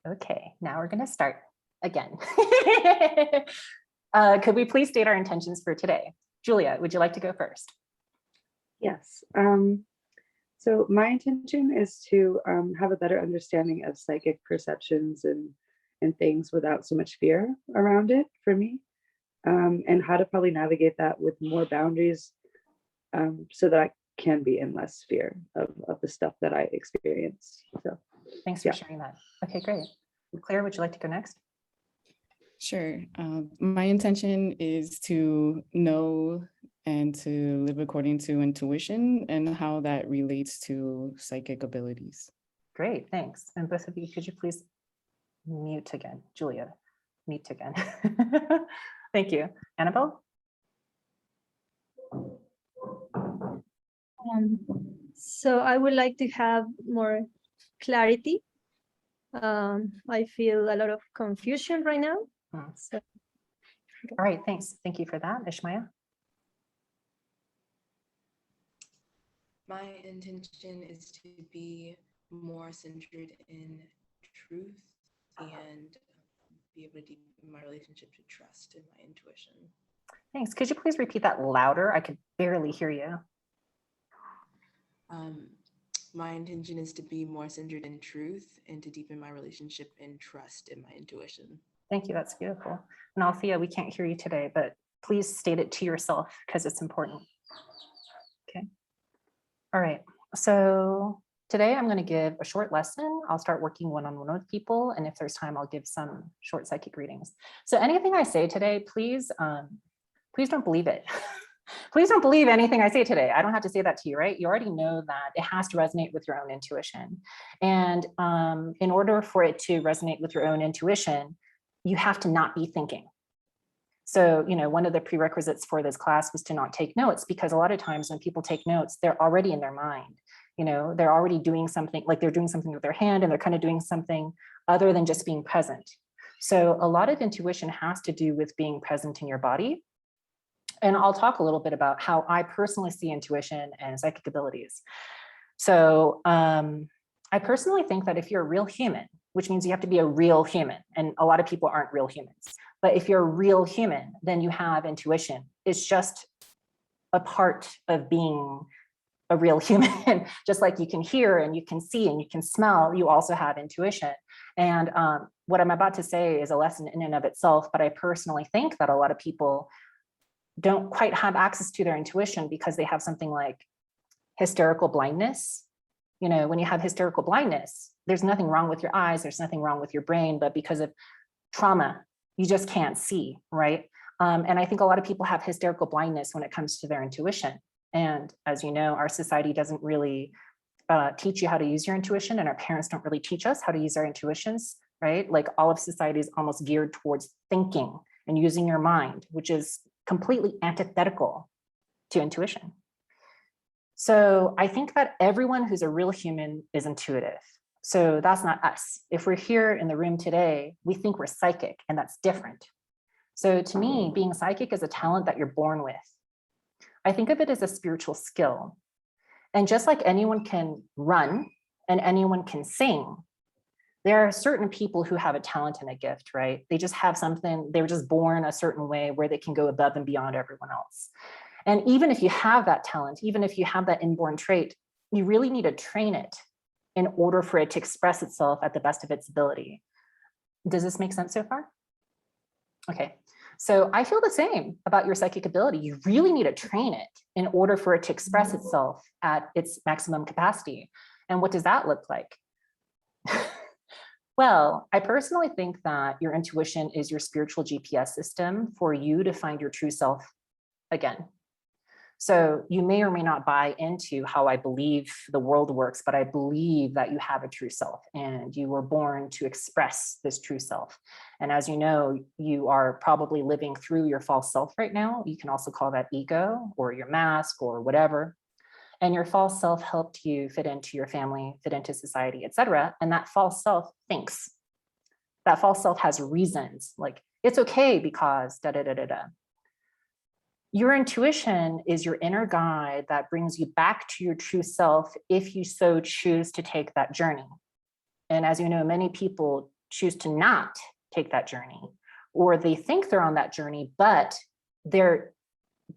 Okay, now we're going to start again. Could we please state our intentions for today? Julia, would you like to go first? Yes. So my intention is to have a better understanding of psychic perceptions and things without so much fear around it for me, and how to probably navigate that with more boundaries, so that I can be in less fear of the stuff that I experience. So Thanks for sharing that. Okay, great. Claire, would you like to go next? Sure. My intention is to know and to live according to intuition and how that relates to psychic abilities. Great, thanks. And both of you, could you please mute again? Julia, mute again. Thank you. Annabelle? So I would like to have more clarity. I feel a lot of confusion right now. So. All right, thanks. Thank you for that. Ishmael? My intention is to be more centered in truth and be able to deepen my relationship to trust and my intuition. Thanks. Could you please repeat that louder? I could barely hear you. My intention is to be more centered in truth and to deepen my relationship and trust in my intuition. Thank you. That's beautiful. And Althea, we can't hear you today, but please state it to yourself because it's important. Okay. All right. So today I'm going to give a short lesson. I'll start working one-on-one with people. And if there's time, I'll give some short psychic readings. So anything I say today, please don't believe it. Please don't believe anything I say today. I don't have to say that to you, right? You already know that it has to resonate with your own intuition. And in order for it to resonate with your own intuition, you have to not be thinking. So, one of the prerequisites for this class was to not take notes, because a lot of times when people take notes, they're already in their mind. They're already doing something, like they're doing something with their hand and they're kind of doing something other than just being present. So a lot of intuition has to do with being present in your body. And I'll talk a little bit about how I personally see intuition and psychic abilities. So I personally think that if you're a real human, which means you have to be a real human, and a lot of people aren't real humans, but if you're a real human, then you have intuition. It's just a part of being a real human. Just like you can hear and you can see and you can smell, you also have intuition. And what I'm about to say is a lesson in and of itself, but I personally think that a lot of people don't quite have access to their intuition because they have something like hysterical blindness. When you have hysterical blindness, there's nothing wrong with your eyes, there's nothing wrong with your brain, but because of trauma, you just can't see, right? And I think a lot of people have hysterical blindness when it comes to their intuition. And as you know, our society doesn't really teach you how to use your intuition, and our parents don't really teach us how to use our intuitions, right? Like all of society is almost geared towards thinking and using your mind, which is completely antithetical to intuition. So I think that everyone who's a real human is intuitive. So that's not us. If we're here in the room today, we think we're psychic, and that's different. So to me, being psychic is a talent that you're born with. I think of it as a spiritual skill. And just like anyone can run and anyone can sing, there are certain people who have a talent and a gift, right? They just have something, they were just born a certain way where they can go above and beyond everyone else. And even if you have that talent, even if you have that inborn trait, you really need to train it in order for it to express itself at the best of its ability. Does this make sense so far? Okay, so I feel the same about your psychic ability. You really need to train it in order for it to express itself at its maximum capacity. And what does that look like? Well, I personally think that your intuition is your spiritual GPS system for you to find your true self again. So you may or may not buy into how I believe the world works, but I believe that you have a true self and you were born to express this true self. And as you know, you are probably living through your false self right now. You can also call that ego or your mask or whatever. And your false self helped you fit into your family, fit into society, etc. And that false self thinks. That false self has reasons, like it's okay because da da da da da. Your intuition is your inner guide that brings you back to your true self if you so choose to take that journey. And as you know, many people choose to not take that journey, or they think they're on that journey, but they're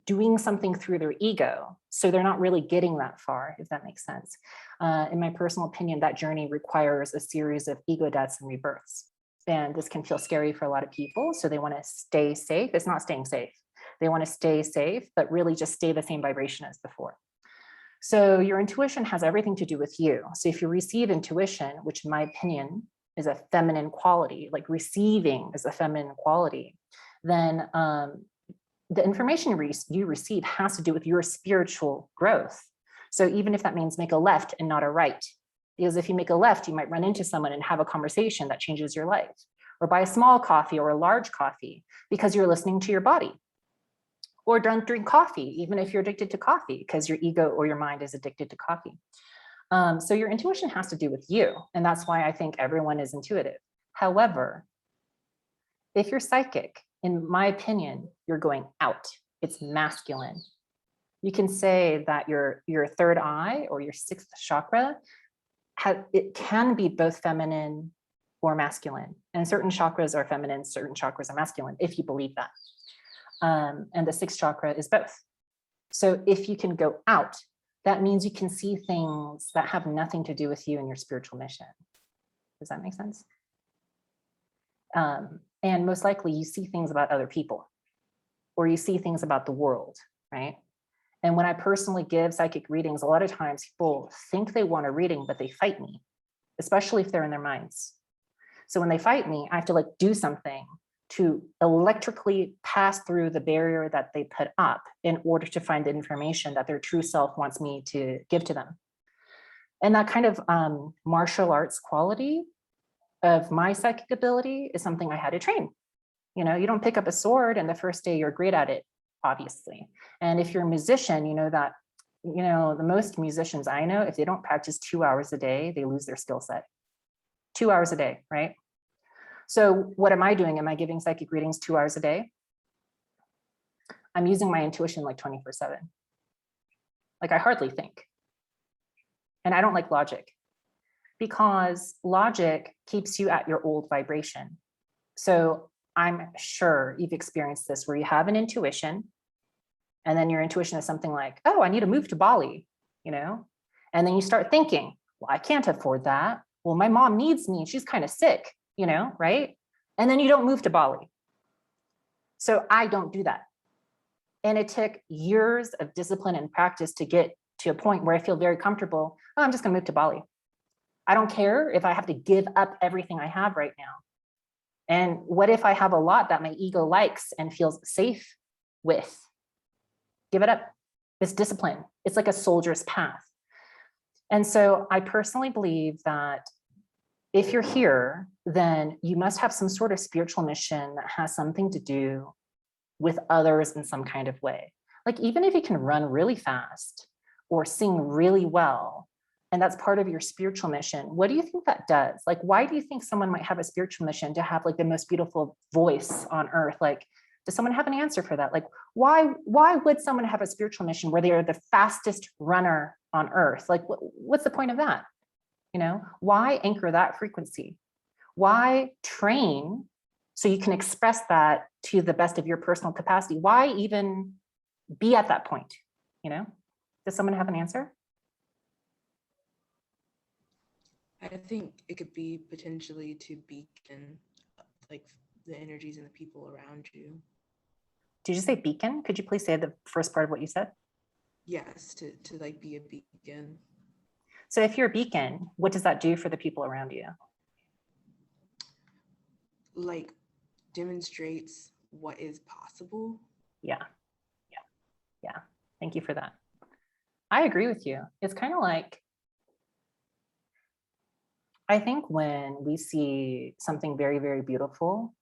doing something through their ego. So they're not really getting that far, if that makes sense. In my personal opinion, that journey requires a series of ego deaths and rebirths. And this can feel scary for a lot of people. So they want to stay safe. It's not staying safe. They want to stay safe, but really just stay the same vibration as before. So your intuition has everything to do with you. So if you receive intuition, which in my opinion is a feminine quality, like receiving is a feminine quality, then the information you receive has to do with your spiritual growth. So even if that means make a left and not a right, because if you make a left, you might run into someone and have a conversation that changes your life, or buy a small coffee or a large coffee because you're listening to your body. Or don't drink coffee, even if you're addicted to coffee, because your ego or your mind is addicted to coffee. So your intuition has to do with you. And that's why I think everyone is intuitive. However, if you're psychic, in my opinion, you're going out. It's masculine. You can say that your third eye or your sixth chakra, it can be both feminine or masculine. And certain chakras are feminine, certain chakras are masculine, if you believe that. And the sixth chakra is both. So if you can go out, that means you can see things that have nothing to do with you and your spiritual mission. Does that make sense? And most likely you see things about other people, or you see things about the world, right? And when I personally give psychic readings, a lot of times people think they want a reading, but they fight me, especially if they're in their minds. So when they fight me, I have to like do something to electrically pass through the barrier that they put up in order to find the information that their true self wants me to give to them. And that kind of martial arts quality of my psychic ability is something I had to train. You know, you don't pick up a sword and the first day you're great at it, obviously. And if you're a musician, you know that, you know, the most musicians I know, if they don't practice 2 hours a day, they lose their skill set. 2 hours a day, right? So what am I doing? Am I giving psychic readings 2 hours a day? I'm using my intuition like 24/7. Like I hardly think. And I don't like logic, because logic keeps you at your old vibration. So I'm sure you've experienced this where you have an intuition, and then your intuition is something like, oh, I need to move to Bali, you know? And then you start thinking, well, I can't afford that. Well, my mom needs me and she's kind of sick, you know, right? And then you don't move to Bali. So I don't do that. And it took years of discipline and practice to get to a point where I feel very comfortable. Oh, I'm just gonna move to Bali. I don't care if I have to give up everything I have right now. And what if I have a lot that my ego likes and feels safe with? Give it up. It's discipline. It's like a soldier's path. And so I personally believe that if you're here, then you must have some sort of spiritual mission that has something to do with others in some kind of way. Like even if you can run really fast or sing really well, and that's part of your spiritual mission, what do you think that does? Like, why do you think someone might have a spiritual mission to have like the most beautiful voice on earth? Like, does someone have an answer for that? Like, why would someone have a spiritual mission where they are the fastest runner on earth? Like, what's the point of that? You know, why anchor that frequency? Why train so you can express that to the best of your personal capacity? Why even be at that point? You know, does someone have an answer? I think it could be potentially to beacon like the energies and the people around you. Did you say beacon? Could you please say the first part of what you said? Yes, to like be a beacon. So if you're a beacon, what does that do for the people around you? Like demonstrates what is possible. Yeah. Thank you for that. I agree with you. It's kind of like, I think when we see something very, very beautiful,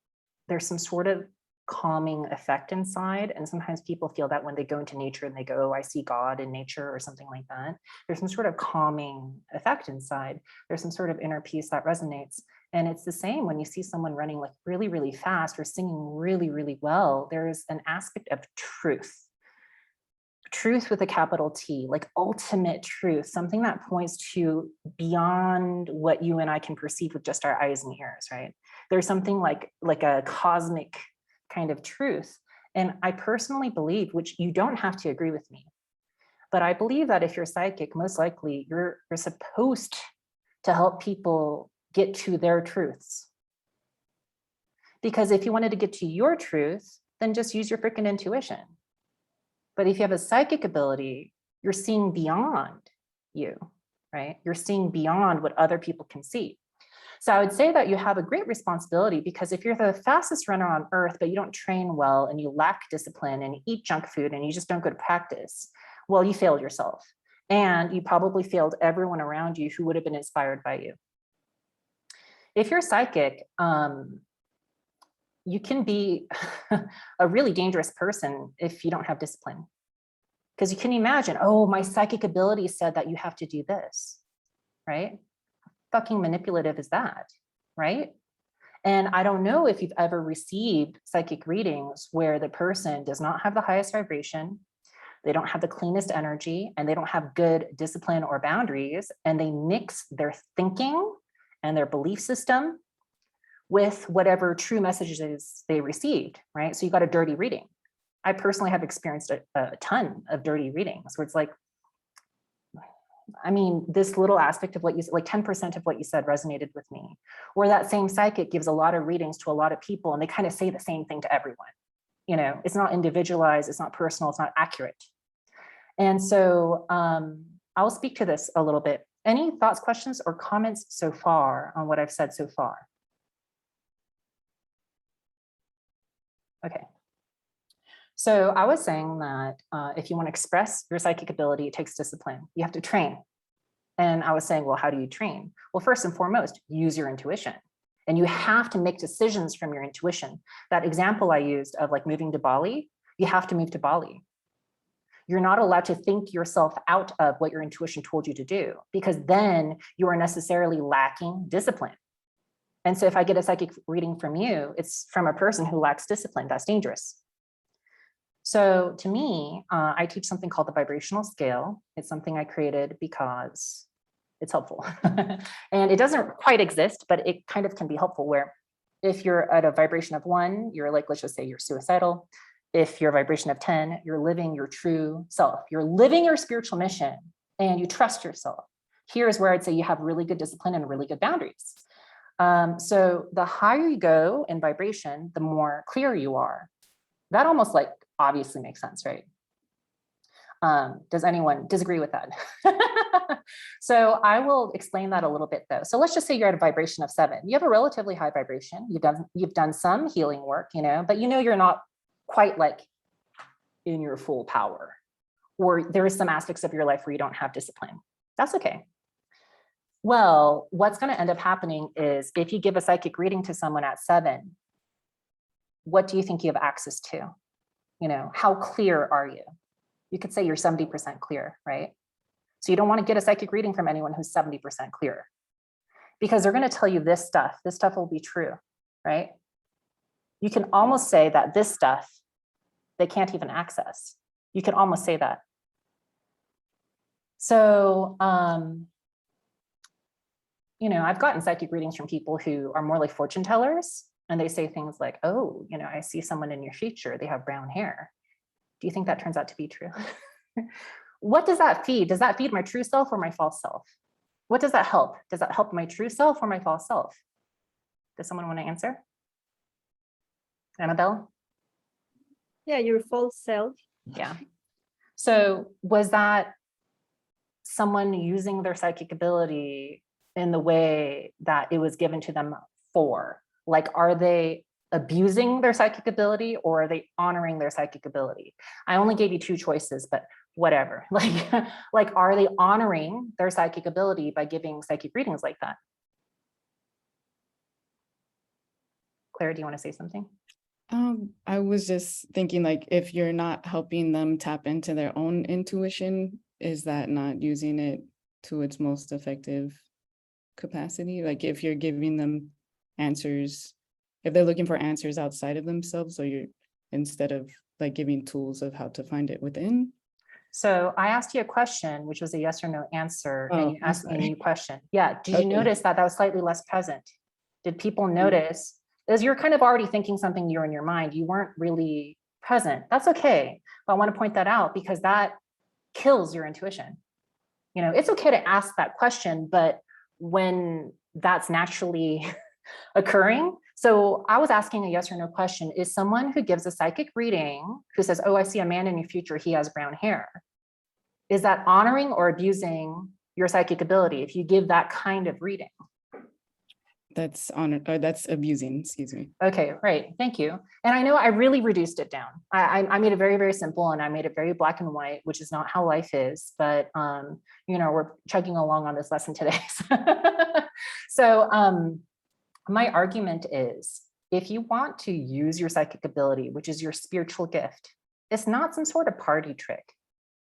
there's some sort of calming effect inside. And sometimes people feel that when they go into nature and they go, oh, I see God in nature or something like that. There's some sort of calming effect inside. There's some sort of inner peace that resonates. And it's the same when you see someone running like really, really fast or singing really, really well. There's an aspect of truth. truth with a capital T, like ultimate truth, something that points to beyond what you and I can perceive with just our eyes and ears, right? There's something like a cosmic kind of truth. And I personally believe, which you don't have to agree with me, but I believe that if you're psychic, most likely you're supposed to help people get to their truths. Because if you wanted to get to your truth, then just use your freaking intuition. But if you have a psychic ability, you're seeing beyond you, right? You're seeing beyond what other people can see. So I would say that you have a great responsibility, because if you're the fastest runner on earth, but you don't train well and you lack discipline and you eat junk food and you just don't go to practice, well, you failed yourself. And you probably failed everyone around you who would have been inspired by you. If you're psychic, you can be a really dangerous person if you don't have discipline. Because you can imagine, oh, my psychic ability said that you have to do this, right? How fucking manipulative is that, right? And I don't know if you've ever received psychic readings where the person does not have the highest vibration, they don't have the cleanest energy, and they don't have good discipline or boundaries, and they mix their thinking and their belief system with whatever true messages they received, right? So you got a dirty reading. I personally have experienced a ton of dirty readings where it's like, I mean, this little aspect of what you said, like 10% of what you said resonated with me. Or that same psychic gives a lot of readings to a lot of people and they kind of say the same thing to everyone. You know, it's not individualized, it's not personal, it's not accurate. And so I'll speak to this a little bit. Any thoughts, questions, or comments so far on what I've said so far? Okay. So I was saying that if you want to express your psychic ability, it takes discipline. You have to train. And I was saying, well, how do you train? Well, first and foremost, use your intuition. And you have to make decisions from your intuition. That example I used of like moving to Bali, you have to move to Bali. You're not allowed to think yourself out of what your intuition told you to do, because then you are necessarily lacking discipline. And so if I get a psychic reading from you, it's from a person who lacks discipline. That's dangerous. So to me, I teach something called the vibrational scale. It's something I created because it's helpful. And it doesn't quite exist, but it kind of can be helpful, where if you're at a vibration of 1, you're like, let's just say you're suicidal. If you're a vibration of 10, you're living your true self. You're living your spiritual mission and you trust yourself. Here's where I'd say you have really good discipline and really good boundaries. So the higher you go in vibration, the more clear you are. That almost like obviously makes sense, right? Does anyone disagree with that? So I will explain that a little bit though. So let's just say you're at a vibration of 7. You have a relatively high vibration. You've done some healing work, you know, but you know you're not quite like in your full power, or there is some aspects of your life where you don't have discipline. That's okay. Well, what's going to end up happening is if you give a psychic reading to someone at 7, what do you think you have access to? You know, how clear are you? You could say you're 70% clear, right? So you don't want to get a psychic reading from anyone who's 70% clear, because they're going to tell you this stuff will be true, right? You can almost say that this stuff, they can't even access. You can almost say that. So, you know, I've gotten psychic readings from people who are more like fortune tellers, and they say things like, oh, you know, I see someone in your future, they have brown hair. Do you think that turns out to be true? What does that feed? Does that feed my true self or my false self? What does that help? Does that help my true self or my false self? Does someone want to answer? Annabelle? Yeah, your false self. Yeah. So was that someone using their psychic ability in the way that it was given to them for? Like, are they abusing their psychic ability or are they honoring their psychic ability? I only gave you 2 choices, but whatever. Like, are they honoring their psychic ability by giving psychic readings like that? Claire, do you want to say something? I was just thinking, like, if you're not helping them tap into their own intuition, is that not using it to its most effective capacity? Like, if you're giving them answers, if they're looking for answers outside of themselves, so you're, instead of like giving tools of how to find it within. So I asked you a question, which was a yes or no answer, and Oh, you I'm asked me a sorry. new question. Yeah, did you Okay. notice that that was slightly less present? Did people notice? As you're kind of already thinking something new in your mind, you weren't really present. That's okay. But I want to point that out because that kills your intuition. You know, it's okay to ask that question, but when that's naturally occurring. So I was asking a yes or no question. Is someone who gives a psychic reading who says, oh, I see a man in your future, he has brown hair. Is that honoring or abusing your psychic ability if you give that kind of reading? That's honor, or that's abusing, excuse me. Okay, right. Thank you. And I know I really reduced it down. I made it very, very simple and I made it very black and white, which is not how life is. But, you know, we're chugging along on this lesson today. So my argument is if you want to use your psychic ability, which is your spiritual gift, it's not some sort of party trick.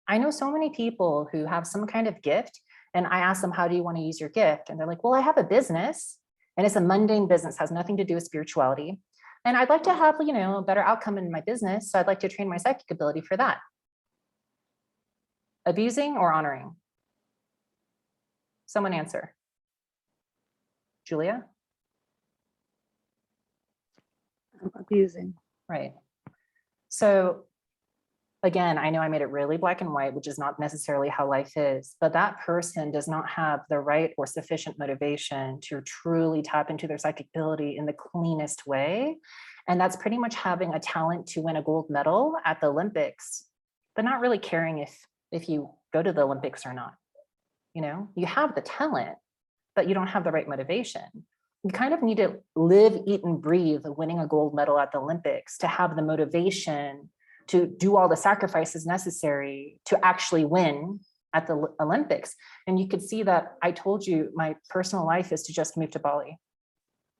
I know so many people who have some kind of gift and I ask them, how do you want to use your gift? And they're like, well, I have a business. And it's a mundane business, has nothing to do with spirituality. And I'd like to have, you know, a better outcome in my business. So I'd like to train my psychic ability for that. Abusing or honoring? Someone answer. Julia? Abusing. Right. So again, I know I made it really black and white, which is not necessarily how life is, but that person does not have the right or sufficient motivation to truly tap into their psychic ability in the cleanest way. And that's pretty much having a talent to win a gold medal at the Olympics, but not really caring if you go to the Olympics or not. You know, you have the talent, but you don't have the right motivation. You kind of need to live, eat, and breathe winning a gold medal at the Olympics to have the motivation to do all the sacrifices necessary to actually win at the Olympics. And you could see that I told you my personal life is to just move to Bali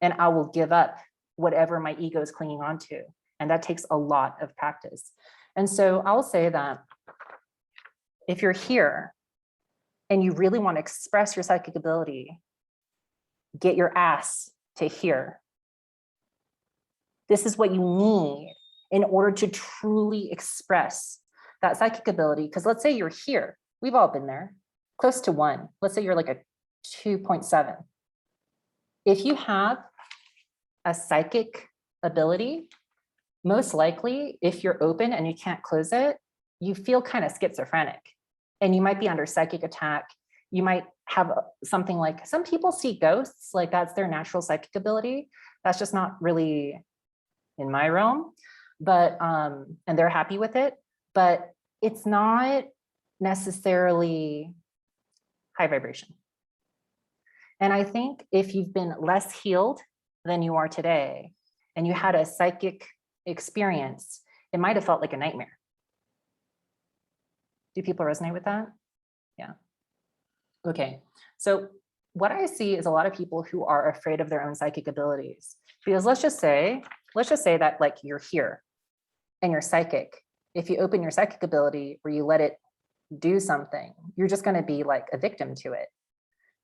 and I will give up whatever my ego is clinging on to. And that takes a lot of practice. And so I'll say that if you're here and you really want to express your psychic ability, get your ass to here. This is what you need in order to truly express that psychic ability. Because let's say you're here, we've all been there, close to 1. Let's say you're like a 2.7. If you have a psychic ability, most likely, if you're open and you can't close it, you feel kind of schizophrenic and you might be under psychic attack. You might have something like, some people see ghosts, like that's their natural psychic ability. That's just not really in my realm, but, and they're happy with it, but it's not necessarily high vibration. And I think if you've been less healed than you are today, and you had a psychic experience, it might have felt like a nightmare. Do people resonate with that? Yeah. Okay, so what I see is a lot of people who are afraid of their own psychic abilities, because let's just say that like you're here and you're psychic. If you open your psychic ability or you let it do something, you're just going to be like a victim to it.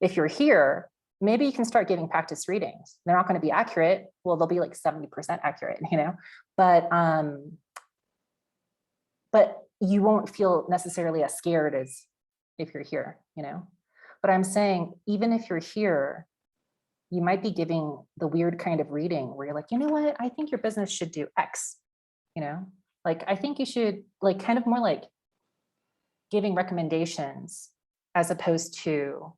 If you're here, maybe you can start giving practice readings. They're not going to be accurate. Well, they'll be like 70% accurate, you know, but you won't feel necessarily as scared as if you're here, you know. But I'm saying, even if you're here, you might be giving the weird kind of reading where you're like, you know what, I think your business should do X, you know, like, I think you should, like, kind of more like giving recommendations as opposed to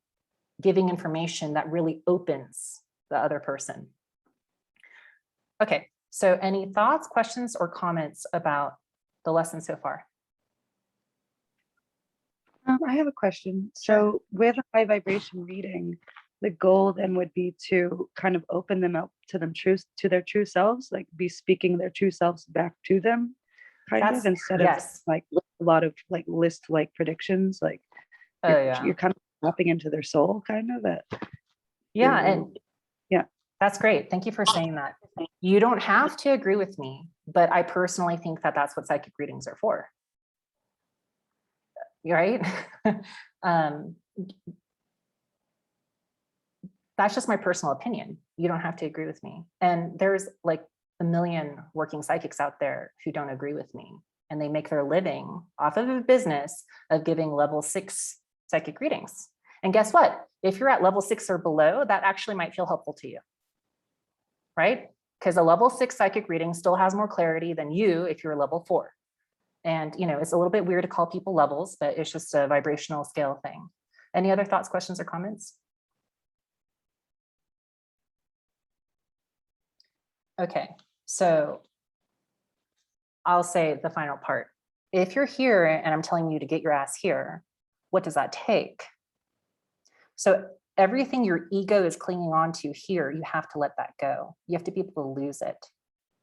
giving information that really opens the other person. Okay, so any thoughts, questions, or comments about the lesson so far? I have a question. So with a high vibration reading, the goal then would be to kind of open them up to their true selves, like be speaking their true selves back to them, instead of like a lot of like list like predictions, like you're kind of tapping into their soul, kind of that. Yeah, and yeah, that's great. Thank you for saying that. You don't have to agree with me, but I personally think that that's what psychic readings are for. Right? That's just my personal opinion. You don't have to agree with me. And there's like a million working psychics out there who don't agree with me. and they make their living off of a business of giving level 6 psychic readings. And guess what? If you're at level 6 or below, that actually might feel helpful to you, right? Because a level 6 psychic reading still has more clarity than you if you're level 4. And it's a little bit weird to call people levels, but it's just a vibrational scale thing. Any other thoughts, questions, or comments? Okay, so I'll say the final part. If you're here and I'm telling you to get your ass here, what does that take? So everything your ego is clinging on to here, you have to let that go. You have to be able to lose it.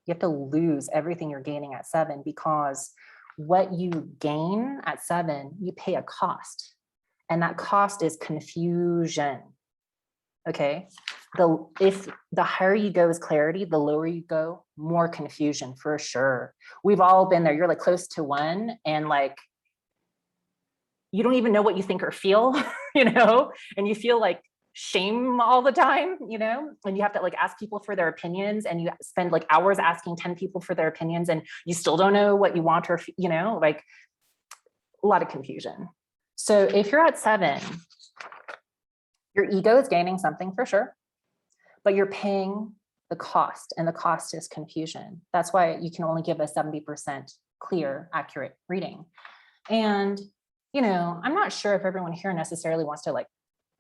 You have to lose everything you're gaining at 7, because what you gain at 7, you pay a cost. And that cost is confusion. Okay. If the higher you go is clarity, the lower you go, more confusion for sure. We've all been there. You're like close to 1 and like, you don't even know what you think or feel, and you feel like shame all the time, and you have to like ask people for their opinions, and you spend like hours asking 10 people for their opinions, and you still don't know what you want, or, like a lot of confusion. So if you're at 7, your ego is gaining something for sure, but you're paying the cost, and the cost is confusion. That's why you can only give a 70% clear, accurate reading. And, I'm not sure if everyone here necessarily wants to like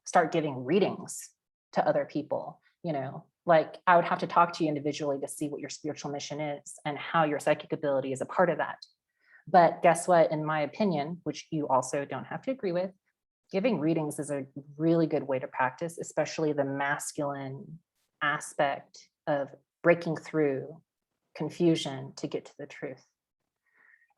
start giving readings to other people, like I would have to talk to you individually to see what your spiritual mission is and how your psychic ability is a part of that. But guess what, in my opinion, which you also don't have to agree with, giving readings is a really good way to practice, especially the masculine aspect of breaking through confusion to get to the truth.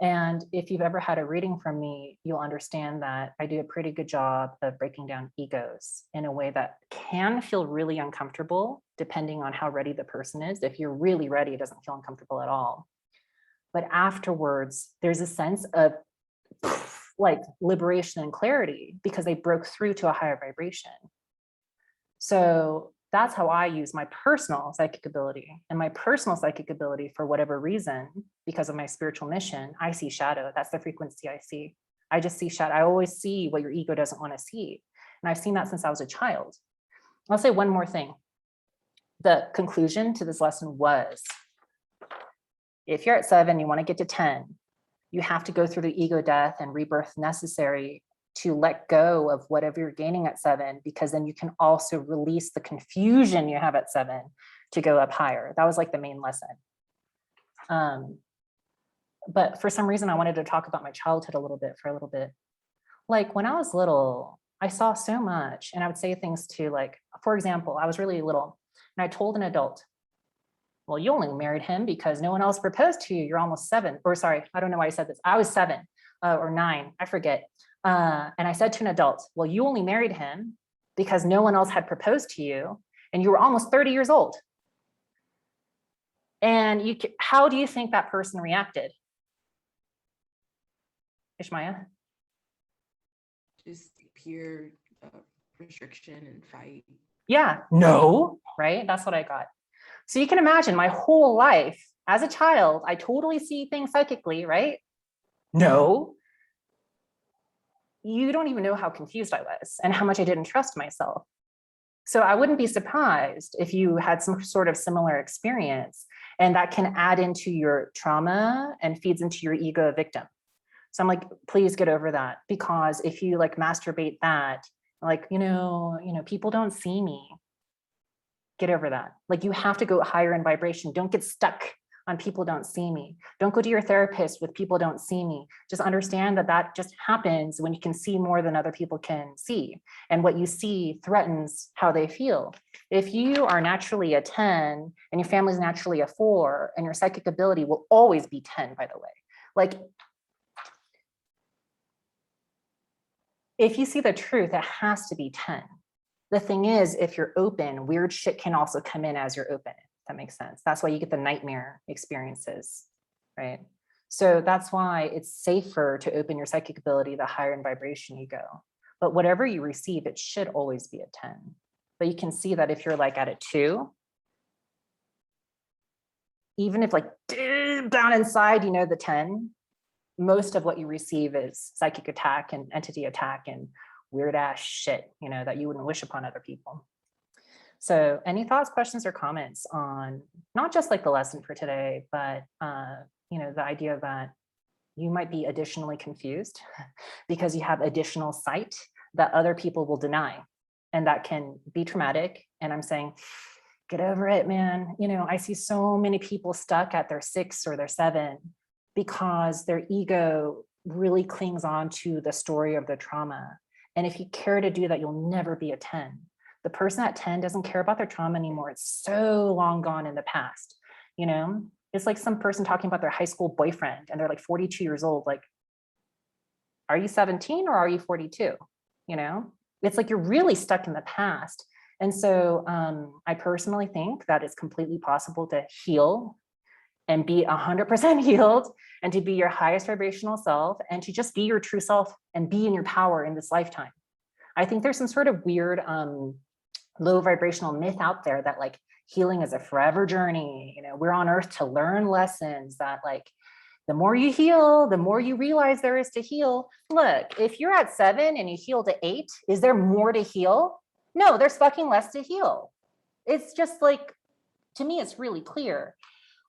And if you've ever had a reading from me, you'll understand that I do a pretty good job of breaking down egos in a way that can feel really uncomfortable, depending on how ready the person is. If you're really ready, it doesn't feel uncomfortable at all. But afterwards, there's a sense of like liberation and clarity because they broke through to a higher vibration. So that's how I use my personal psychic ability. And my personal psychic ability, for whatever reason, because of my spiritual mission, I see shadow. That's the frequency I see. I just see shadow. I always see what your ego doesn't want to see. And I've seen that since I was a child. I'll say one more thing. The conclusion to this lesson was, if you're at 7, you want to get to 10, you have to go through the ego death and rebirth necessary to let go of whatever you're gaining at 7, because then you can also release the confusion you have at 7 to go up higher. That was like the main lesson. But for some reason, I wanted to talk about my childhood a little bit. Like when I was little, I saw so much, and I would say things to, like, for example, I was really little and I told an adult, well, you only married him because no one else proposed to you. You're almost 7, or sorry, I don't know why I said this. I was 7 or 9, I forget. And I said to an adult, well, you only married him because no one else had proposed to you and you were almost 30 years old. And how do you think that person reacted? Ishmaya? Just pure restriction and fight. Yeah, no, right? That's what I got. So you can imagine my whole life as a child, I totally see things psychically, right? No. You don't even know how confused I was and how much I didn't trust myself. So I wouldn't be surprised if you had some sort of similar experience, and that can add into your trauma and feeds into your ego victim. So I'm like, please get over that, because if you like masturbate that, like, people don't see me. Get over that. Like, you have to go higher in vibration. Don't get stuck on people don't see me. Don't go to your therapist with people don't see me. Just understand that that just happens when you can see more than other people can see. And what you see threatens how they feel. If you are naturally a 10 and your family's naturally a 4, and your psychic ability will always be 10, by the way. Like, if you see the truth, it has to be 10. The thing is, if you're open, weird shit can also come in as you're open. That makes sense. That's why you get the nightmare experiences, right? So that's why it's safer to open your psychic ability the higher in vibration you go. But whatever you receive, it should always be a 10. But you can see that if you're like at a 2, even if like down inside, the 10, most of what you receive is psychic attack and entity attack and weird ass shit, you know, that you wouldn't wish upon other people. So any thoughts, questions, or comments on not just like the lesson for today, but you know, the idea that you might be additionally confused because you have additional sight that other people will deny, and that can be traumatic. And I'm saying, get over it, man. You know, I see so many people stuck at their 6 or their 7 because their ego really clings on to the story of the trauma. And if you care to do that, you'll never be a 10. The person at 10 doesn't care about their trauma anymore. It's so long gone in the past. You know, it's like some person talking about their high school boyfriend and they're like 42 years old. Like, are you 17 or are you 42? You know, it's like you're really stuck in the past. And so I personally think that it's completely possible to heal and be 100% healed and to be your highest vibrational self and to just be your true self and be in your power in this lifetime. I think there's some sort of weird low vibrational myth out there that like healing is a forever journey. You know, we're on earth to learn lessons, that like the more you heal, the more you realize there is to heal. Look, if you're at 7 and you heal to 8, is there more to heal? No, there's fucking less to heal. It's just like, to me, it's really clear.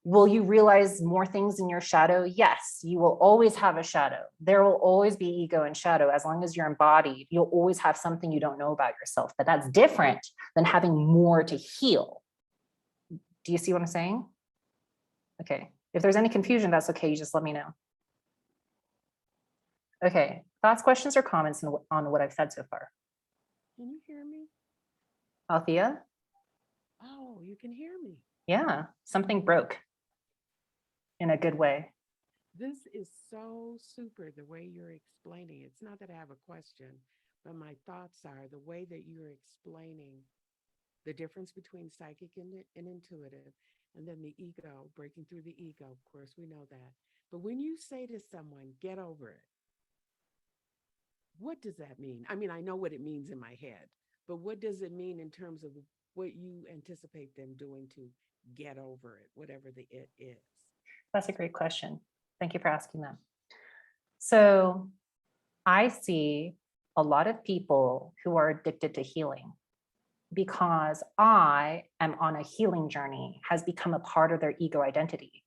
Will you realize more things in your shadow? Yes, you will always have a shadow. There will always be ego and shadow. As long as you're embodied, you'll always have something you don't know about yourself, but that's different than having more to heal. Do you see what I'm saying? Okay, if there's any confusion, that's okay, you just let me know. Okay, thoughts, questions, or comments on what I've said so far? Can you hear me? Althea? Oh, you can hear me. Yeah, something broke in a good way. This is so super the way you're explaining. It's not that I have a question, but my thoughts are the way that you're explaining the difference between psychic and intuitive, and then the ego, breaking through the ego. Of course, we know that. But when you say to someone, get over it, what does that mean? I mean, I know what it means in my head, but what does it mean in terms of what you anticipate them doing to get over it, whatever the it is? That's a great question. Thank you for asking that. So I see a lot of people who are addicted to healing because I am on a healing journey, has become a part of their ego identity.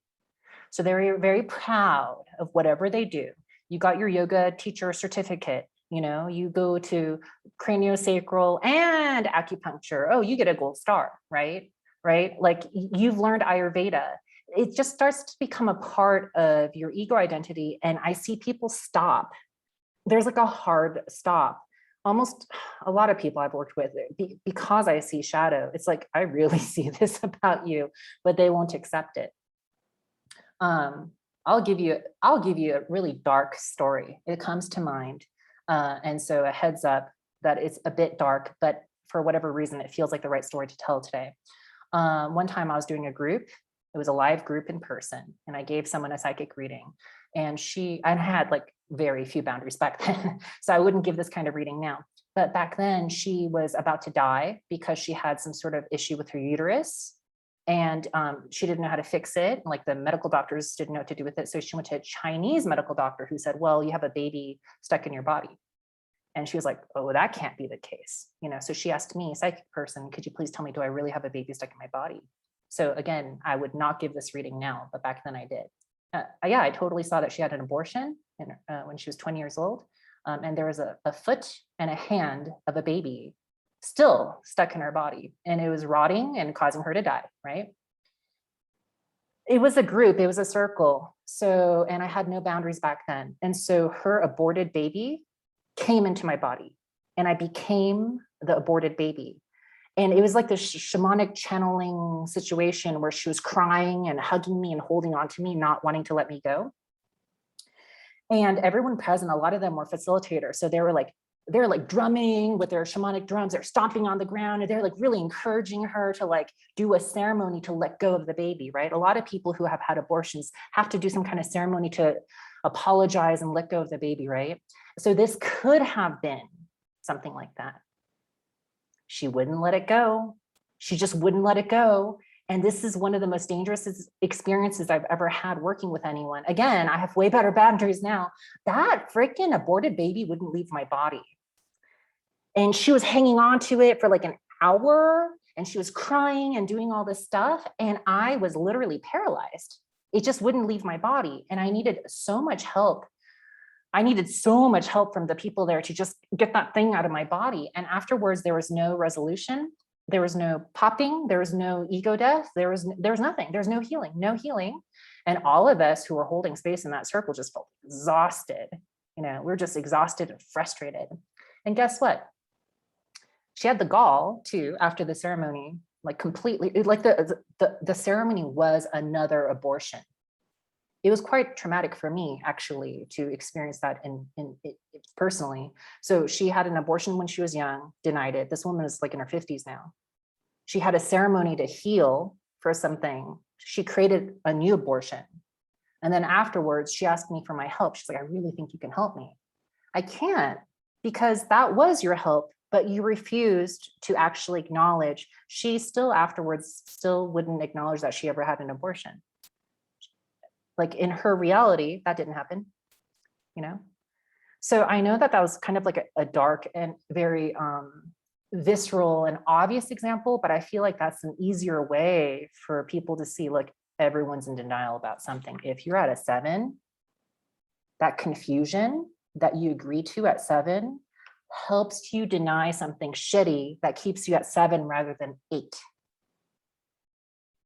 So they're very proud of whatever they do. You got your yoga teacher certificate, you know, you go to craniosacral and acupuncture. Oh, you get a gold star, right? Right? Like you've learned Ayurveda. It just starts to become a part of your ego identity. And I see people stop. There's like a hard stop. Almost a lot of people I've worked with, because I see shadow, it's like, I really see this about you, but they won't accept it. I'll give you a really dark story. It comes to mind. And so a heads up that it's a bit dark, but for whatever reason, it feels like the right story to tell today. One time I was doing a group. It was a live group in person, and I gave someone a psychic reading, and I had like very few boundaries back then, so I wouldn't give this kind of reading now. But back then she was about to die because she had some sort of issue with her uterus, and she didn't know how to fix it. Like the medical doctors didn't know what to do with it. So she went to a Chinese medical doctor who said, well, you have a baby stuck in your body. And she was like, oh, that can't be the case. You know, so she asked me, psychic person, could you please tell me, do I really have a baby stuck in my body? So again, I would not give this reading now, but back then I did. Yeah, I totally saw that she had an abortion when she was 20 years old. And there was a foot and a hand of a baby still stuck in her body, and it was rotting and causing her to die, right? It was a group, it was a circle. So, and I had no boundaries back then. And so her aborted baby came into my body, and I became the aborted baby. And it was like this shamanic channeling situation where she was crying and hugging me and holding on to me, not wanting to let me go. And everyone present, a lot of them were facilitators. So they were like drumming with their shamanic drums, they're stomping on the ground, and they're like really encouraging her to like do a ceremony to let go of the baby, right? A lot of people who have had abortions have to do some kind of ceremony to apologize and let go of the baby, right? So this could have been something like that. She wouldn't let it go. She just wouldn't let it go. And this is one of the most dangerous experiences I've ever had working with anyone. Again, I have way better boundaries now. That freaking aborted baby wouldn't leave my body. And she was hanging on to it for like an hour, and she was crying and doing all this stuff. And I was literally paralyzed. It just wouldn't leave my body. And I needed so much help. I needed so much help from the people there to just get that thing out of my body. And afterwards, there was no resolution. There was no popping. There was no ego death. There was nothing. There's no healing. And all of us who were holding space in that circle just felt exhausted. We're just exhausted and frustrated. And guess what? She had the gall too, after the ceremony, like completely, like the ceremony was another abortion. It was quite traumatic for me, actually, to experience that in personally. So she had an abortion when she was young, denied it. This woman is like in her 50s now. She had a ceremony to heal for something. She created a new abortion. And then afterwards, she asked me for my help. She's like, I really think you can help me. I can't, because that was your help, but you refused to actually acknowledge. She still afterwards still wouldn't acknowledge that she ever had an abortion. Like in her reality, that didn't happen, So I know that was kind of like a dark and very visceral and obvious example, but I feel like that's an easier way for people to see, like, everyone's in denial about something. If you're at a 7, that confusion that you agree to at 7 helps you deny something shitty that keeps you at 7 rather than 8.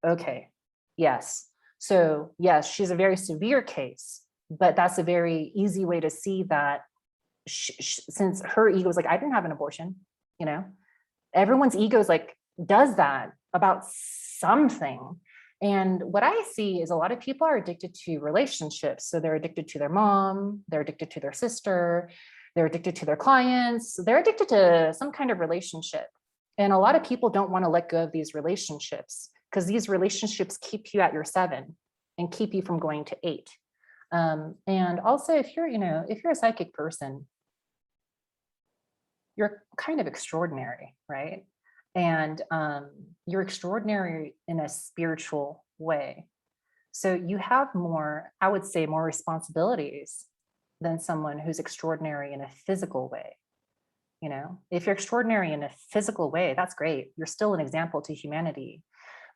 Okay, yes. So yes, she's a very severe case, but that's a very easy way to see that since her ego is like, I didn't have an abortion, everyone's ego is like, does that about something. And what I see is a lot of people are addicted to relationships. So they're addicted to their mom, they're addicted to their sister, they're addicted to their clients, they're addicted to some kind of relationship. And a lot of people don't want to let go of these relationships, because these relationships keep you at your 7 and keep you from going to 8. And also, if you're a psychic person, you're kind of extraordinary, right? And you're extraordinary in a spiritual way. So you have more, I would say, more responsibilities than someone who's extraordinary in a physical way. If you're extraordinary in a physical way, that's great. You're still an example to humanity.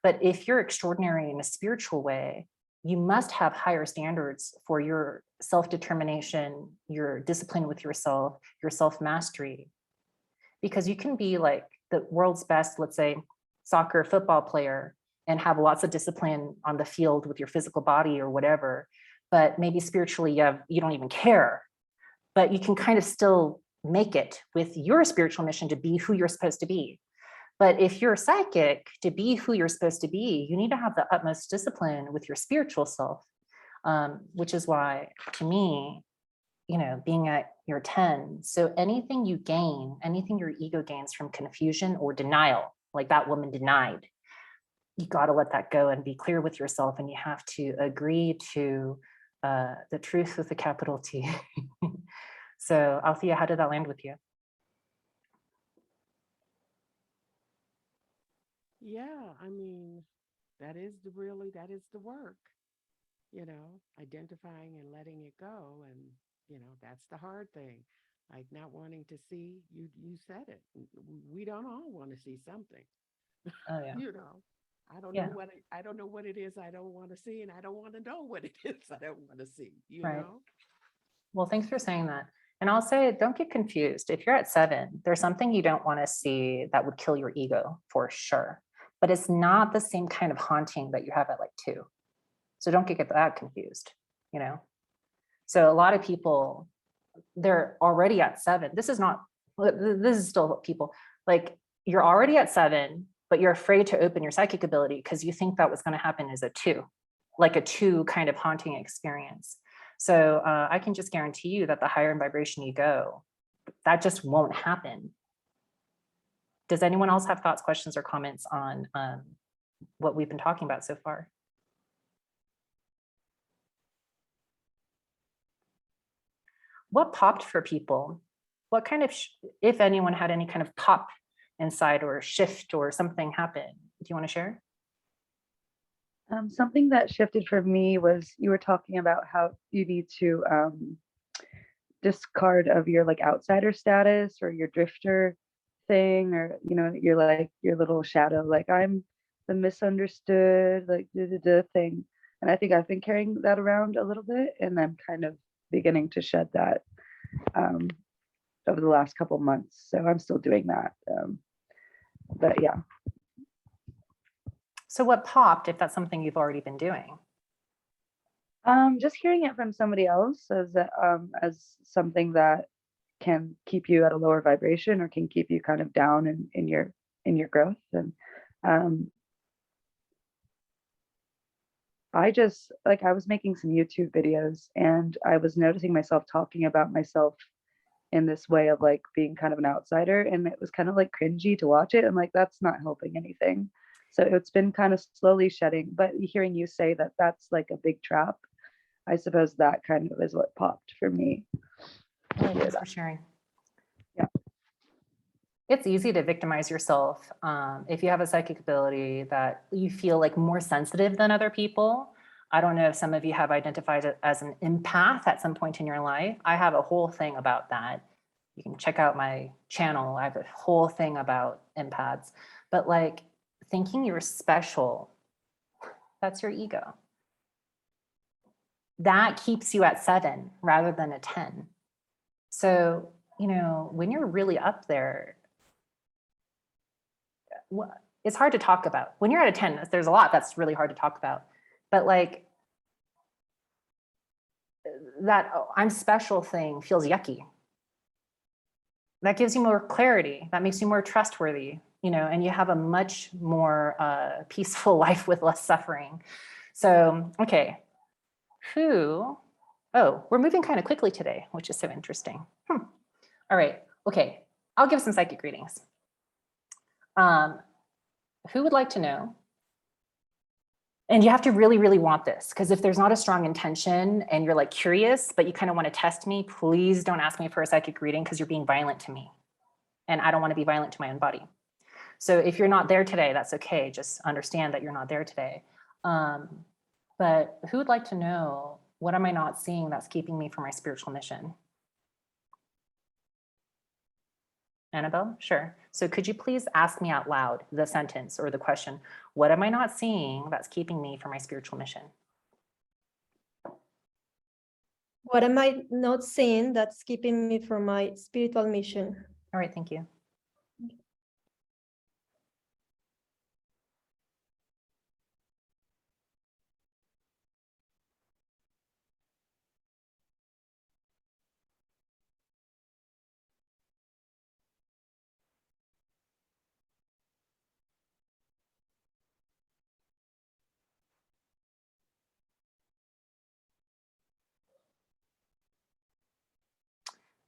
But if you're extraordinary in a spiritual way, you must have higher standards for your self-determination, your discipline with yourself, your self-mastery. Because you can be like the world's best, let's say, soccer, football player, and have lots of discipline on the field with your physical body or whatever, but maybe spiritually you don't even care. But you can kind of still make it with your spiritual mission to be who you're supposed to be. But if you're psychic, to be who you're supposed to be, you need to have the utmost discipline with your spiritual self, which is why, to me, being at your 10, so anything you gain, anything your ego gains from confusion or denial, like that woman denied, you got to let that go and be clear with yourself, and you have to agree to the truth with a capital T. So Althea, how did that land with you? Yeah, I mean, that is the work, identifying and letting it go. And, that's the hard thing. Like not wanting to see, you said it. We don't all want to see something, Oh yeah. I don't Yeah. know I don't know what it is I don't want to see, and I don't want to know what it is I don't want to see, Right. Well, thanks for saying that. And I'll say, don't get confused. If you're at 7, there's something you don't want to see that would kill your ego for sure. But it's not the same kind of haunting that you have at like 2. So don't get that confused, So a lot of people, they're already at 7. This is still people, like, you're already at 7, but you're afraid to open your psychic ability because you think that what's going to happen is a 2, like a 2 kind of haunting experience. So I can just guarantee you that the higher in vibration you go, that just won't happen. Does anyone else have thoughts, questions, or comments on what we've been talking about so far? What popped for people? What kind of, if anyone had any kind of pop inside or shift or something happen? Do you want to share? Something that shifted for me was you were talking about how you need to discard of your like outsider status or your drifter thing, or you're like your little shadow, like I'm the misunderstood, like thing. And I think I've been carrying that around a little bit, and I'm kind of beginning to shed that over the last couple months. So I'm still doing that. But yeah. So what popped, if that's something you've already been doing? Just hearing it from somebody else as something that can keep you at a lower vibration, or can keep you kind of down in your growth. And I just like, I was making some YouTube videos, and I was noticing myself talking about myself in this way of like being kind of an outsider, and it was kind of like cringy to watch it. I'm like, that's not helping anything. So it's been kind of slowly shedding, but hearing you say that that's like a big trap, I suppose that kind of is what popped for me. Thanks for sharing. Yeah. It's easy to victimize yourself if you have a psychic ability that you feel like more sensitive than other people. I don't know if some of you have identified it as an empath at some point in your life. I have a whole thing about that. You can check out my channel. I have a whole thing about empaths. But like thinking you're special, that's your ego. That keeps you at 7 rather than a 10. So, when you're really up there, it's hard to talk about. When you're at a 10, there's a lot that's really hard to talk about. But like that I'm special thing feels yucky. That gives you more clarity. That makes you more trustworthy, and you have a much more peaceful life with less suffering. So, okay. Oh, we're moving kind of quickly today, which is so interesting. All right. Okay. I'll give some psychic readings. Who would like to know? And you have to really, really want this, because if there's not a strong intention and you're like curious, but you kind of want to test me, please don't ask me for a psychic reading, because you're being violent to me. And I don't want to be violent to my own body. So if you're not there today, that's okay. Just understand that you're not there today. But who would like to know, what am I not seeing that's keeping me from my spiritual mission? Annabelle, sure. So could you please ask me out loud the sentence or the question, what am I not seeing that's keeping me from my spiritual mission? What am I not seeing that's keeping me from my spiritual mission? All right, thank you.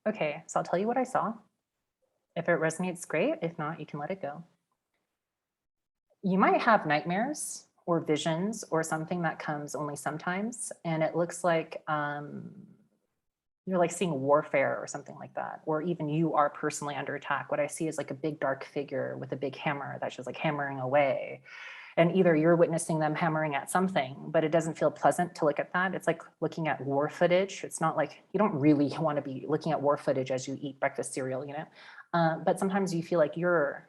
Okay, so I'll tell you what I saw. If it resonates, great. If not, you can let it go. You might have nightmares or visions or something that comes only sometimes, and it looks like you're like seeing warfare or something like that, or even you are personally under attack. What I see is like a big dark figure with a big hammer that's just like hammering away. And either you're witnessing them hammering at something, but it doesn't feel pleasant to look at that. It's like looking at war footage. It's not like, you don't really want to be looking at war footage as you eat breakfast cereal, but sometimes you feel like you're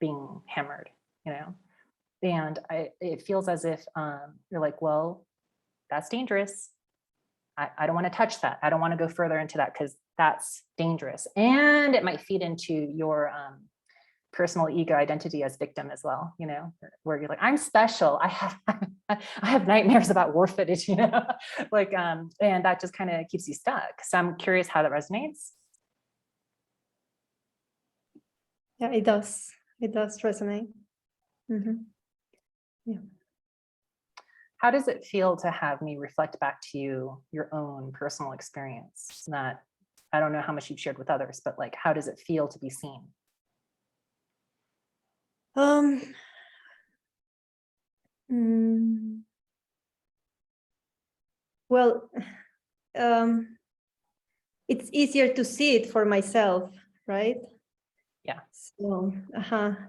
being hammered, and it feels as if you're like, well, that's dangerous. I don't want to touch that. I don't want to go further into that because that's dangerous. And it might feed into your personal ego identity as victim as well, where you're like, I'm special. I have nightmares about war footage, like, and that just kind of keeps you stuck. So I'm curious how that resonates. Yeah, it does. It does resonate. Yeah. How does it feel to have me reflect back to you your own personal experience? That I don't know how much you've shared with others, but like, how does it feel to be seen? Well, it's easier to see it for myself, right? Yeah. So,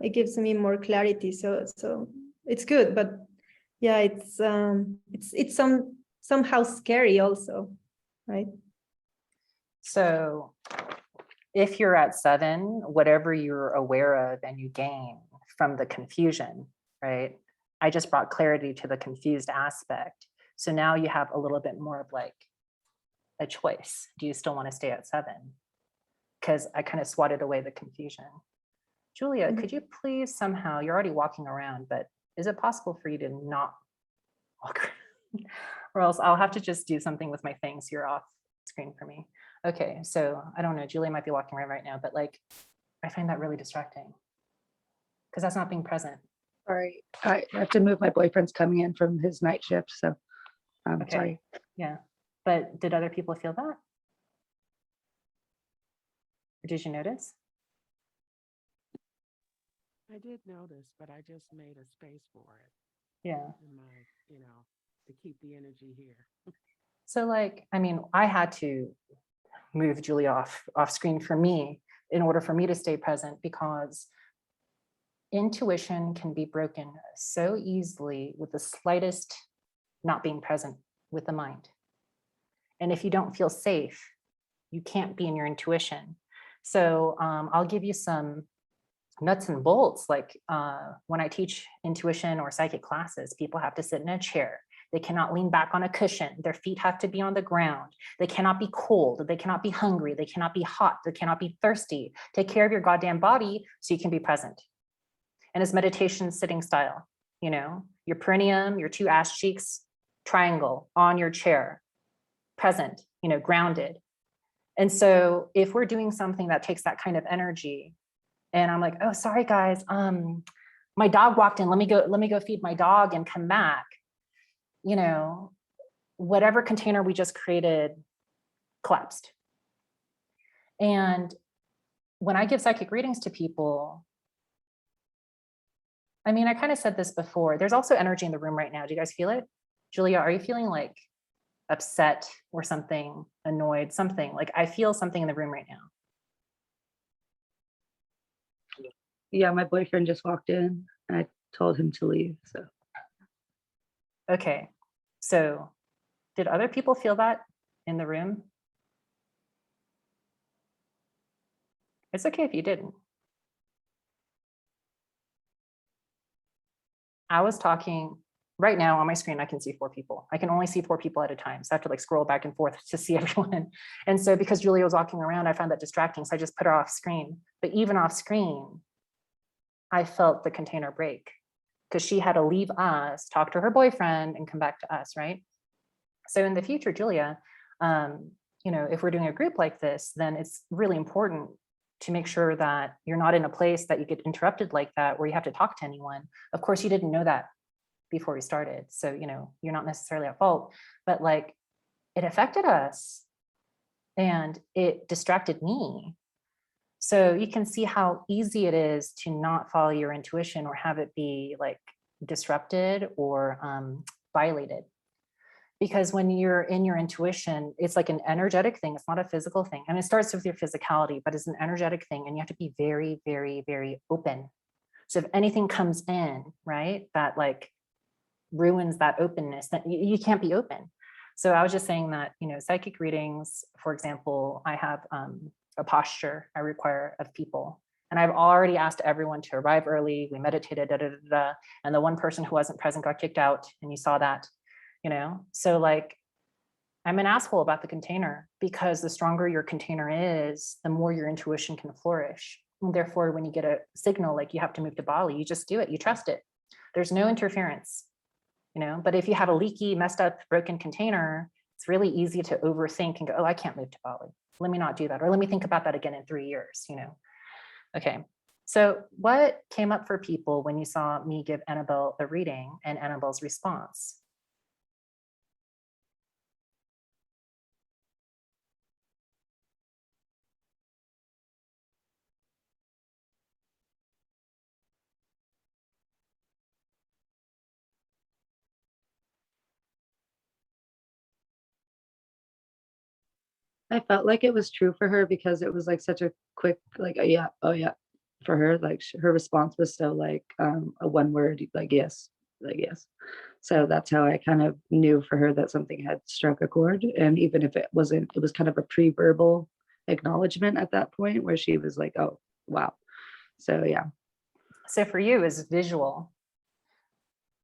it gives me more clarity. So it's good, but yeah, it's somehow scary also, right? So if you're at 7, whatever you're aware of and you gain from the confusion, right? I just brought clarity to the confused aspect. So now you have a little bit more of like a choice. Do you still want to stay at 7? Because I kind of swatted away the confusion. Julia, Mhm. could you please somehow, you're already walking around, but is it possible for you to not walk around? Or else I'll have to just do something with my things. You're off screen for me. Okay, so I don't know, Julia might be walking around right now, but like, I find that really distracting because that's not being present. Sorry, I have to move. My boyfriend's coming in from his night shift, so I'm Okay, sorry. yeah. But did other people feel that? Or did you notice? I did notice, but I just made a space for it Yeah. in my, to keep the energy here. So like, I mean, I had to move Julia off screen for me in order for me to stay present because intuition can be broken so easily with the slightest not being present with the mind. And if you don't feel safe, you can't be in your intuition. So I'll give you some nuts and bolts. Like when I teach intuition or psychic classes, people have to sit in a chair. They cannot lean back on a cushion. Their feet have to be on the ground. They cannot be cold. They cannot be hungry. They cannot be hot. They cannot be thirsty. Take care of your goddamn body so you can be present. And it's meditation sitting style, your perineum, your 2 ass cheeks, triangle on your chair, present, grounded. And so if we're doing something that takes that kind of energy, and I'm like, oh, sorry guys, my dog walked in, let me go feed my dog and come back. Whatever container we just created collapsed. And when I give psychic readings to people, I mean, I kind of said this before, there's also energy in the room right now. Do you guys feel it? Julia, are you feeling like upset or something, annoyed, something? Like I feel something in the room right now. Yeah, my boyfriend just walked in and I told him to leave. So Okay, so did other people feel that in the room? It's okay if you didn't. I was talking right now on my screen, I can see 4 people. I can only see 4 people at a time. So I have to like scroll back and forth to see everyone. And so because Julia was walking around, I found that distracting. So I just put her off screen. But even off screen, I felt the container break because she had to leave us, talk to her boyfriend and come back to us, right? So in the future, Julia, if we're doing a group like this, then it's really important to make sure that you're not in a place that you get interrupted like that, where you have to talk to anyone. Of course, you didn't know that before we started. So, you're not necessarily at fault, but like it affected us and it distracted me. So you can see how easy it is to not follow your intuition or have it be like disrupted or violated. Because when you're in your intuition, it's like an energetic thing. It's not a physical thing. And it starts with your physicality, but it's an energetic thing. And you have to be very, very, very open. So if anything comes in, right, that like ruins that openness, then you can't be open. So I was just saying that, psychic readings, for example, I have a posture I require of people. And I've already asked everyone to arrive early. We meditated, and the one person who wasn't present got kicked out. And you saw that. So like I'm an asshole about the container because the stronger your container is, the more your intuition can flourish. And therefore, when you get a signal like you have to move to Bali, you just do it, you trust it. There's no interference, but if you have a leaky, messed up, broken container, it's really easy to overthink and go, oh, I can't move to Bali. Let me not do that. Or let me think about that again in 3 years, Okay. So what came up for people when you saw me give Annabelle a reading and Annabelle's response? I felt like it was true for her because it was like such a quick, like, oh yeah, for her. Like her response was so like a one word, like yes, like, yes. So that's how I kind of knew for her that something had struck a chord. And even if it wasn't, it was kind of a pre-verbal acknowledgement at that point where she was like, oh, wow. So yeah. So for you as visual,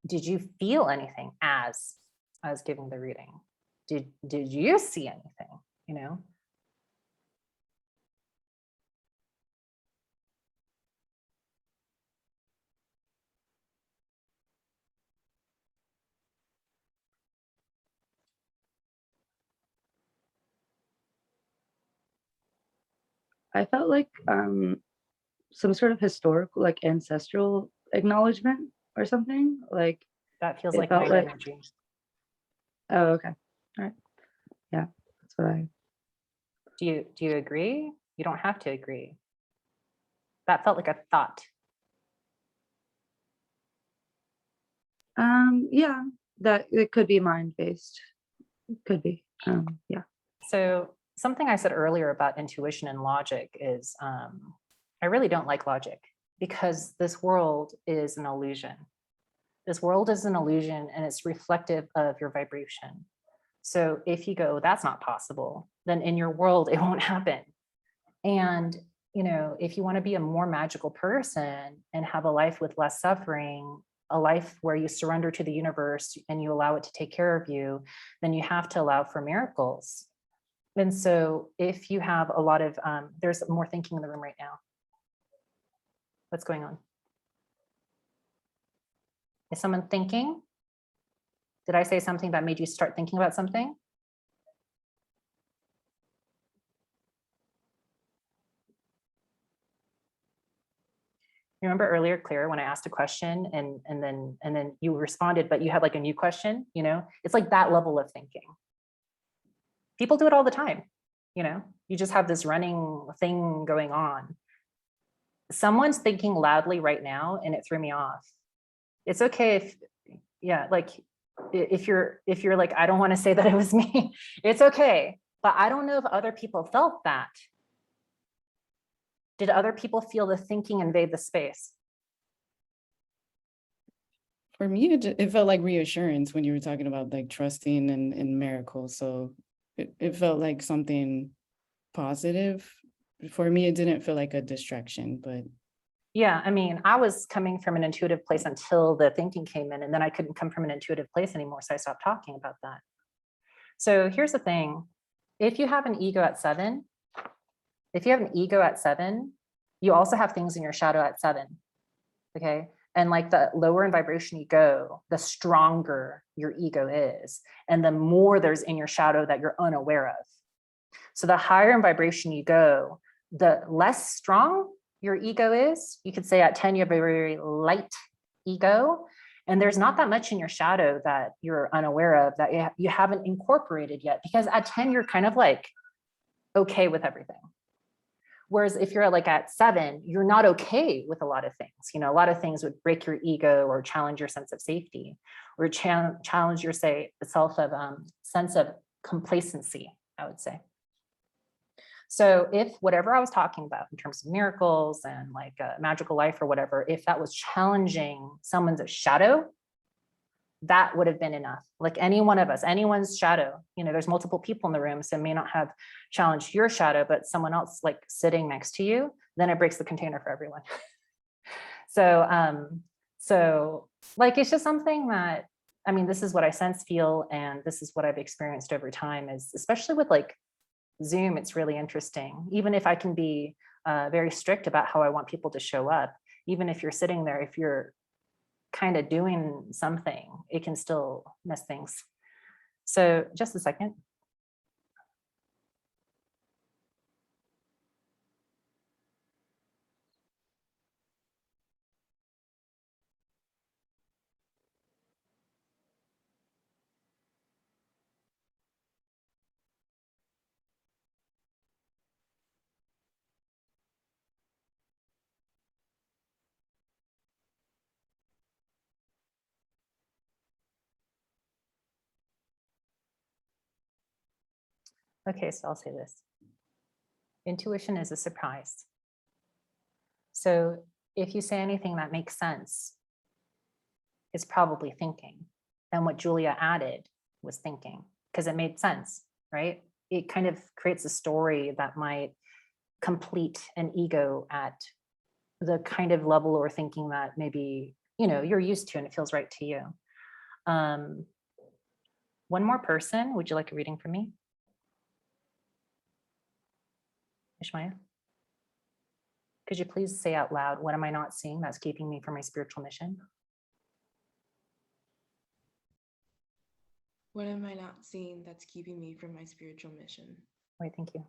did you feel anything as I was giving the reading? Did you see anything, you know? I felt like some sort of historical, like ancestral acknowledgement or something. Like That feels it like felt mind like, energy. oh, okay. All right. Yeah, that's what I, Do you agree? You don't have to agree. That felt like a thought. yeah, that it could be mind-based. Could be. Yeah. So something I said earlier about intuition and logic is I really don't like logic because this world is an illusion. This world is an illusion and it's reflective of your vibration. So if you go, that's not possible, then in your world, it won't happen. And, you know, if you want to be a more magical person and have a life with less suffering, a life where you surrender to the universe and you allow it to take care of you, then you have to allow for miracles. And so if you have a lot of, there's more thinking in the room right now. What's going on? Is someone thinking? Did I say something that made you start thinking about something? You remember earlier, Claire, when I asked a question and then you responded, but you had like a new question, you know? It's like that level of thinking. People do it all the time, you know? You just have this running thing going on. Someone's thinking loudly right now and it threw me off. It's okay if, yeah, like if you're like, I don't want to say that it was me, it's okay. But I don't know if other people felt that. Did other people feel the thinking invade the space? For me, it felt like reassurance when you were talking about like trusting and miracles. So it felt like something positive. For me, it didn't feel like a distraction, but Yeah, I mean, I was coming from an intuitive place until the thinking came in, and then I couldn't come from an intuitive place anymore, so I stopped talking about that. So here's the thing. If you have an ego at 7, you also have things in your shadow at 7, okay? And like the lower in vibration you go, the stronger your ego is, and the more there's in your shadow that you're unaware of. So the higher in vibration you go, the less strong your ego is. You could say at 10, you have a very light ego, and there's not that much in your shadow that you're unaware of that you haven't incorporated yet, because at 10, you're kind of like okay with everything. Whereas if you're like at 7, you're not okay with a lot of things. You know, a lot of things would break your ego or challenge your sense of safety, or challenge your sense of complacency, I would say. So if whatever I was talking about in terms of miracles and like a magical life or whatever, if that was challenging someone's shadow, that would have been enough. Like any one of us, anyone's shadow, you know, there's multiple people in the room, so it may not have challenged your shadow, but someone else like sitting next to you, then it breaks the container for everyone. So like, it's just something that, I mean, this is what I sense, feel, and this is what I've experienced over time, is especially with like Zoom, it's really interesting. Even if I can be very strict about how I want people to show up, even if you're sitting there, if you're kind of doing something, it can still mess things. So just a second. Okay, so I'll say this. Intuition is a surprise. So if you say anything that makes sense, is probably thinking. And what Julia added was thinking, because it made sense, right? It kind of creates a story that might complete an ego at the kind of level or thinking that maybe, you're used to and it feels right to you. One more person, would you like a reading from me? Ishmael? Could you please say out loud, what am I not seeing that's keeping me from my spiritual mission? What am I not seeing that's keeping me from my spiritual mission? Right, thank you.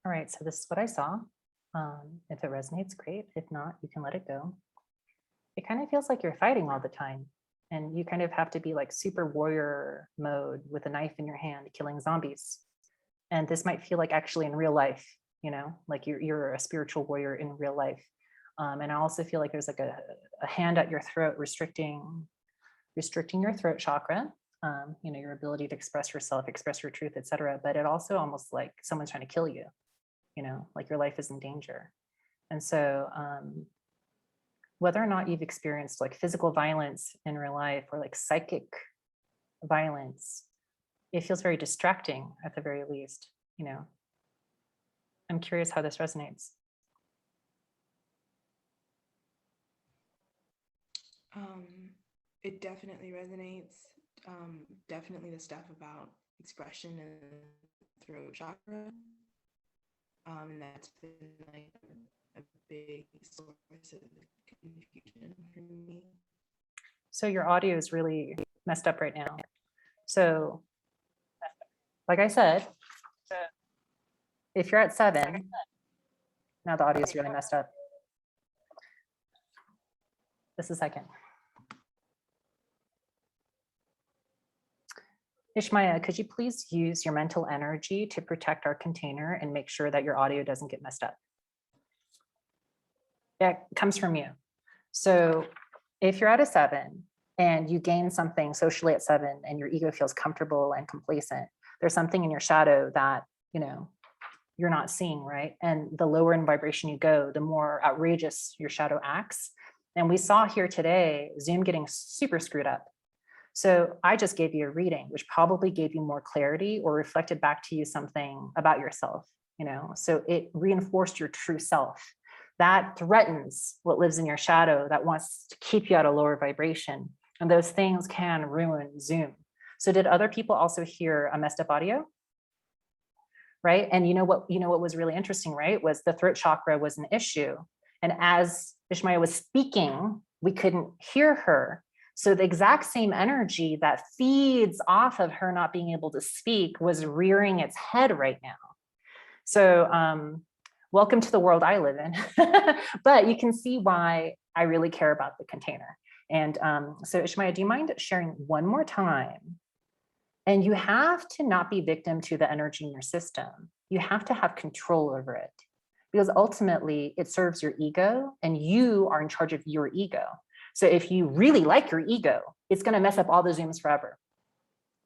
All right, so this is what I saw. If it resonates, great. If not, you can let it go. It kind of feels like you're fighting all the time, and you kind of have to be like super warrior mode with a knife in your hand, killing zombies. And this might feel like actually in real life, like you're a spiritual warrior in real life. And I also feel like there's like a hand at your throat restricting your throat chakra, your ability to express yourself, express your truth, etc. But it also almost like someone's trying to kill you, like your life is in danger. And so whether or not you've experienced like physical violence in real life or like psychic violence, it feels very distracting at the very least, I'm curious how this resonates. It definitely resonates. Definitely the stuff about expression and throat chakra. And that's been like a big source of confusion for me. So your audio is really messed up right now. So like I said, if you're at 7, now the audio is really messed up. Just a second. Ishmael, could you please use your mental energy to protect our container and make sure that your audio doesn't get messed up? That comes from you. So if you're at a 7 and you gain something socially at 7 and your ego feels comfortable and complacent, there's something in your shadow that, you're not seeing, right? And the lower in vibration you go, the more outrageous your shadow acts. And we saw here today, Zoom getting super screwed up. So I just gave you a reading, which probably gave you more clarity or reflected back to you something about yourself, so it reinforced your true self. That threatens what lives in your shadow that wants to keep you at a lower vibration. And those things can ruin Zoom. So did other people also hear a messed up audio? Right? And what was really interesting, right? Was the throat chakra was an issue. And as Ishmael was speaking, we couldn't hear her. So the exact same energy that feeds off of her not being able to speak was rearing its head right now. So welcome to the world I live in. But you can see why I really care about the container. And so Ishmael, do you mind sharing one more time? And you have to not be victim to the energy in your system. You have to have control over it, because ultimately it serves your ego and you are in charge of your ego. So if you really like your ego, it's going to mess up all the Zooms forever.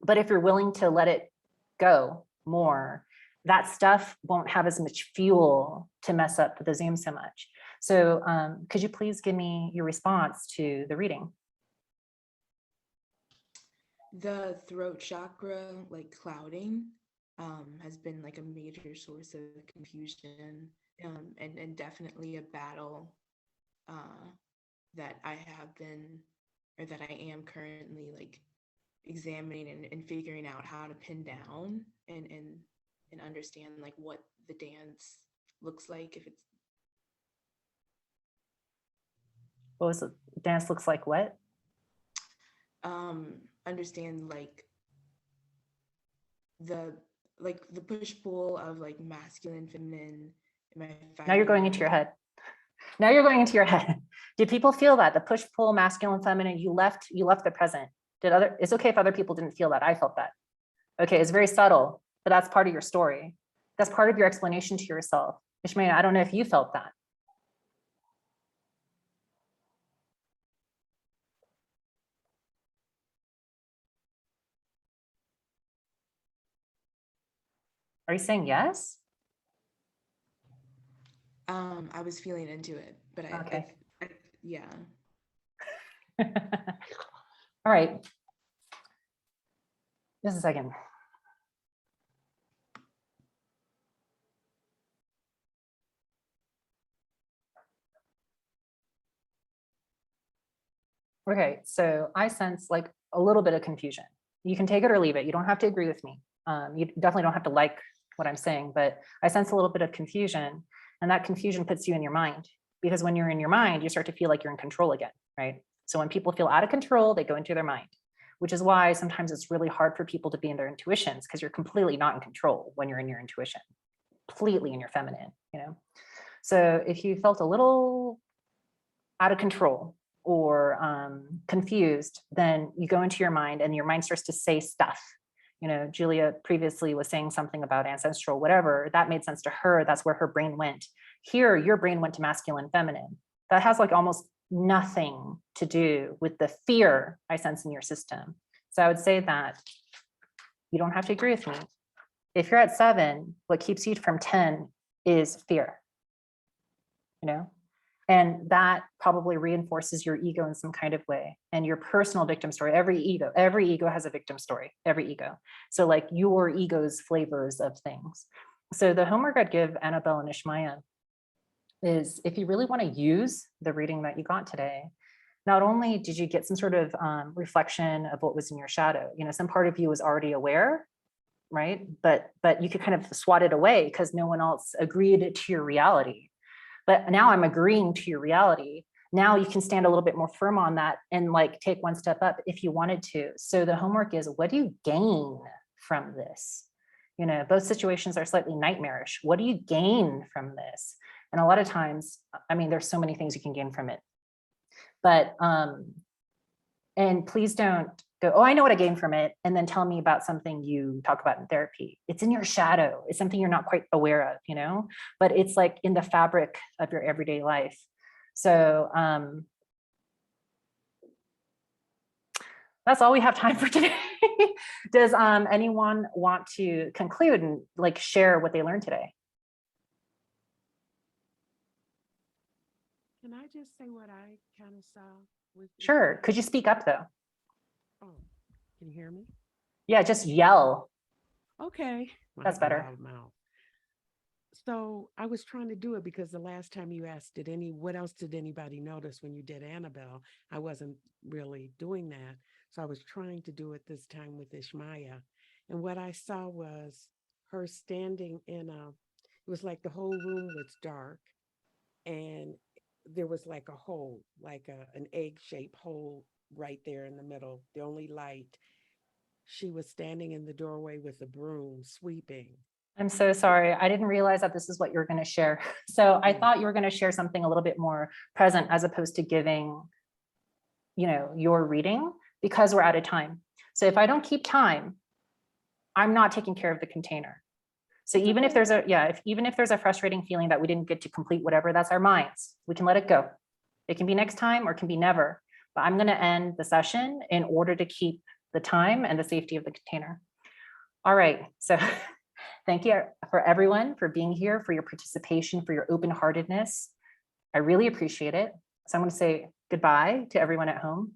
But if you're willing to let it go more, that stuff won't have as much fuel to mess up the Zoom so much. So could you please give me your response to the reading? The throat chakra, like clouding, has been like a major source of confusion, and definitely a battle that I have been, or that I am currently like examining and figuring out how to pin down and understand like what the dance looks like. If it's What was it? Dance looks like what? understand like the push-pull of like masculine, feminine. Now you're going into your head. Now you're going into your head. Do people feel that the push-pull, masculine, feminine, you left the present? It's okay if other people didn't feel that. I felt that. Okay, it's very subtle, but that's part of your story. That's part of your explanation to yourself. Ishmael, I don't know if you felt that. Are you saying yes? I was feeling into it, but Okay. yeah. All right. Just a second. Okay, so I sense like a little bit of confusion. You can take it or leave it. You don't have to agree with me. You definitely don't have to like what I'm saying, but I sense a little bit of confusion, and that confusion puts you in your mind, because when you're in your mind, you start to feel like you're in control again, right? So when people feel out of control, they go into their mind, which is why sometimes it's really hard for people to be in their intuitions, because you're completely not in control when you're in your intuition, completely in your feminine, you know? So if you felt a little out of control or confused, then you go into your mind and your mind starts to say stuff. You know, Julia previously was saying something about ancestral, whatever, that made sense to her. That's where her brain went. Here, your brain went to masculine, feminine. That has like almost nothing to do with the fear I sense in your system. So I would say that you don't have to agree with me. If you're at 7, what keeps you from 10 is fear, you know? And that probably reinforces your ego in some kind of way and your personal victim story. Every ego has a victim story, every ego. So like your ego's flavors of things. So the homework I'd give Annabelle and Ishmael is, if you really want to use the reading that you got today, not only did you get some sort of reflection of what was in your shadow, you know, some part of you was already aware, right? But you could kind of swat it away because no one else agreed to your reality. But now I'm agreeing to your reality. Now you can stand a little bit more firm on that and like take one step up if you wanted to. So the homework is, what do you gain from this? You know, both situations are slightly nightmarish. What do you gain from this? And a lot of times, I mean, there's so many things you can gain from it. But, and please don't go, oh, I know what I gained from it, and then tell me about something you talk about in therapy. It's in your shadow. It's something you're not quite aware of, you know, but it's like in the fabric of your everyday life. So that's all we have time for today. Does anyone want to conclude and like share what they learned today? Can I just say what I kind of saw with? Sure. Could you speak up though? Oh, can you hear me? Yeah, just yell. Okay. I That's have a better. loud mouth. So I was trying to do it because the last time you asked, what else did anybody notice when you did Annabelle? I wasn't really doing that. So I was trying to do it this time with Ishmael. And what I saw was her standing it was like the whole room was dark. And there was like a hole, like an egg-shaped hole right there in the middle, the only light. She was standing in the doorway with a broom sweeping. I'm so sorry. I didn't realize that this is what you were going to share. So I thought you were going to share something a little bit more present as opposed to giving, you know, your reading, because we're out of time. So if I don't keep time, I'm not taking care of the container. So even if there's even if there's a frustrating feeling that we didn't get to complete whatever, that's our minds. We can let it go. It can be next time or it can be never. But I'm going to end the session in order to keep the time and the safety of the container. All right. So thank you for everyone for being here, for your participation, for your open-heartedness. I really appreciate it. So I'm going to say goodbye to everyone at home.